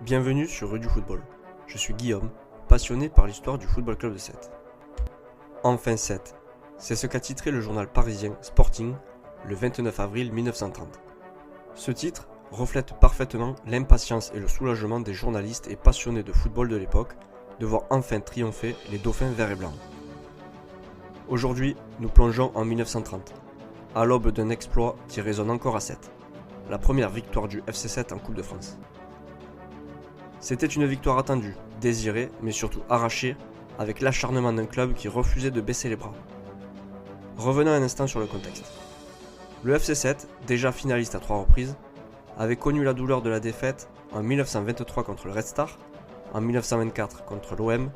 Bienvenue sur Rue du Football. Je suis Guillaume, passionné par l'histoire du Football Club de Sète. Enfin Sète, c'est ce qu'a titré le journal parisien Sporting le 29 avril 1930. Ce titre reflète parfaitement l'impatience et le soulagement des journalistes et passionnés de football de l'époque de voir enfin triompher les dauphins verts et blancs. Aujourd'hui, nous plongeons en 1930, à l'aube d'un exploit qui résonne encore à Sète, la première victoire du FC Sète en Coupe de France. C'était une victoire attendue, désirée, mais surtout arrachée, avec l'acharnement d'un club qui refusait de baisser les bras. Revenons un instant sur le contexte. Le FC Sète, déjà finaliste à 3 reprises, avait connu la douleur de la défaite en 1923 contre le Red Star, en 1924 contre l'OM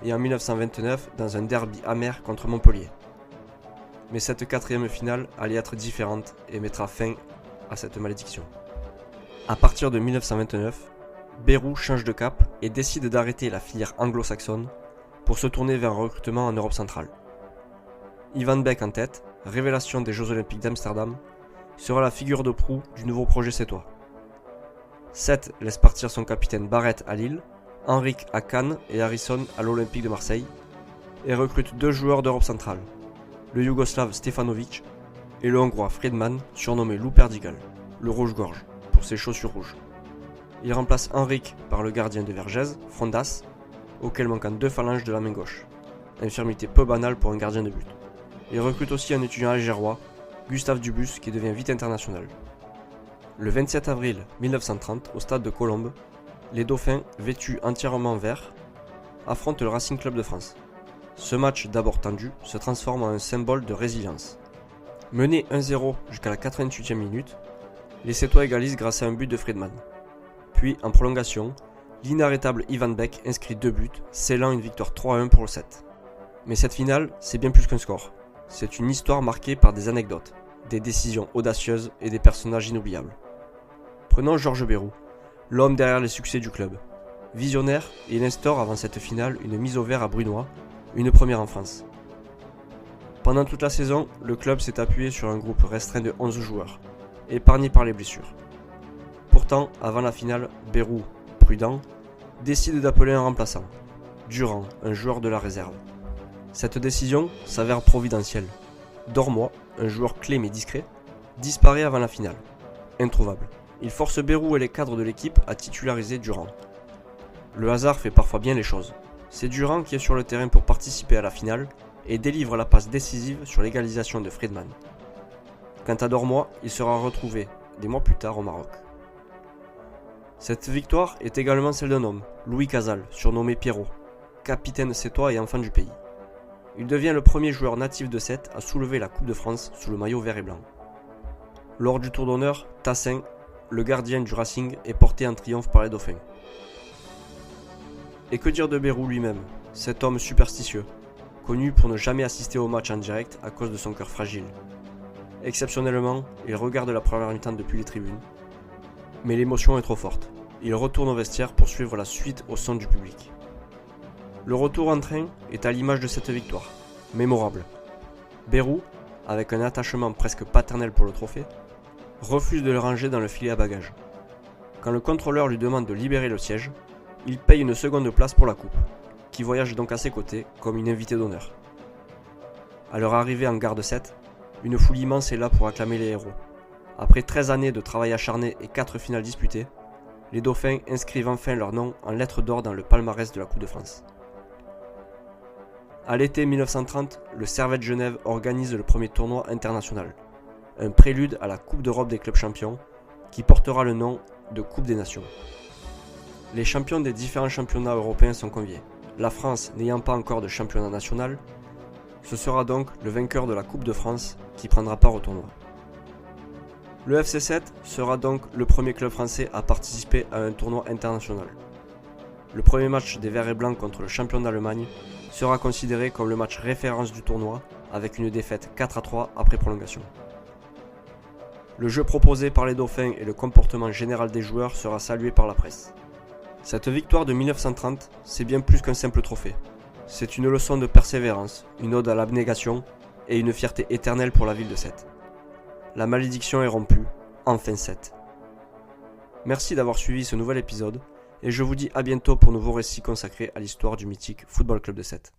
et en 1929 dans un derby amer contre Montpellier. Mais cette quatrième finale allait être différente et mettra fin à cette malédiction. À partir de 1929, Bérou change de cap et décide d'arrêter la filière anglo-saxonne pour se tourner vers un recrutement en Europe centrale. Ivan Beck en tête, révélation des Jeux Olympiques d'Amsterdam, sera la figure de proue du nouveau projet sétois. Sète laisse partir son capitaine Barrett à Lille, Henrik à Cannes et Harrison à l'Olympique de Marseille, et recrute 2 joueurs d'Europe centrale, le Yougoslave Stefanovic et le Hongrois Friedman, surnommé Louperdigal, le rouge-gorge, pour ses chaussures rouges. Il remplace Henrik par le gardien de Vergès, Frondas, auquel manquant 2 phalanges de la main gauche, infirmité peu banale pour un gardien de but. Il recrute aussi un étudiant algérois, Gustave Dubus, qui devient vite international. Le 27 avril 1930, au stade de Colombes, les Dauphins, vêtus entièrement vert, affrontent le Racing Club de France. Ce match, d'abord tendu, se transforme en un symbole de résilience. Menés 1-0 jusqu'à la 88e minute, les Sétois égalisent grâce à un but de Friedman. Puis, en prolongation, l'inarrêtable Ivan Beck inscrit 2 buts, scellant une victoire 3-1 pour le Sète. Mais cette finale, c'est bien plus qu'un score. C'est une histoire marquée par des anecdotes, des décisions audacieuses et des personnages inoubliables. Prenons Georges Bérou, l'homme derrière les succès du club. Visionnaire, il instaure avant cette finale une mise au vert à Brunois, une première en France. Pendant toute la saison, le club s'est appuyé sur un groupe restreint de 11 joueurs, épargnés par les blessures. Pourtant, avant la finale, Bérou, prudent, décide d'appeler un remplaçant, Durand, un joueur de la réserve. Cette décision s'avère providentielle. Dormois, un joueur clé mais discret, disparaît avant la finale. Introuvable. Il force Bérou et les cadres de l'équipe à titulariser Durand. Le hasard fait parfois bien les choses. C'est Durand qui est sur le terrain pour participer à la finale et délivre la passe décisive sur l'égalisation de Friedman. Quant à Dormois, il sera retrouvé des mois plus tard au Maroc. Cette victoire est également celle d'un homme, Louis Casal, surnommé Pierrot, capitaine sétois et enfant du pays. Il devient le premier joueur natif de Sète à soulever la Coupe de France sous le maillot vert et blanc. Lors du tour d'honneur, Tassin, le gardien du Racing, est porté en triomphe par les Dauphins. Et que dire de Bérou lui-même, cet homme superstitieux, connu pour ne jamais assister au match en direct à cause de son cœur fragile. Exceptionnellement, il regarde la première mi-temps depuis les tribunes. Mais l'émotion est trop forte. Il retourne au vestiaire pour suivre la suite au son du public. Le retour en train est à l'image de cette victoire, mémorable. Bérou, avec un attachement presque paternel pour le trophée, refuse de le ranger dans le filet à bagages. Quand le contrôleur lui demande de libérer le siège, il paye une seconde place pour la coupe, qui voyage donc à ses côtés comme une invitée d'honneur. À leur arrivée en gare de Sète, une foule immense est là pour acclamer les héros. Après 13 années de travail acharné et 4 finales disputées, les Dauphins inscrivent enfin leur nom en lettres d'or dans le palmarès de la Coupe de France. À l'été 1930, le Servette Genève organise le premier tournoi international, un prélude à la Coupe d'Europe des clubs champions qui portera le nom de Coupe des Nations. Les champions des différents championnats européens sont conviés. La France n'ayant pas encore de championnat national, ce sera donc le vainqueur de la Coupe de France qui prendra part au tournoi. Le FC Sète sera donc le premier club français à participer à un tournoi international. Le premier match des Verts et Blancs contre le champion d'Allemagne sera considéré comme le match référence du tournoi avec une défaite 4-3 après prolongation. Le jeu proposé par les Dauphins et le comportement général des joueurs sera salué par la presse. Cette victoire de 1930, c'est bien plus qu'un simple trophée. C'est une leçon de persévérance, une ode à l'abnégation et une fierté éternelle pour la ville de Sète. La malédiction est rompue, enfin Sète. Merci d'avoir suivi ce nouvel épisode et je vous dis à bientôt pour nouveaux récits consacrés à l'histoire du mythique Football Club de Sète.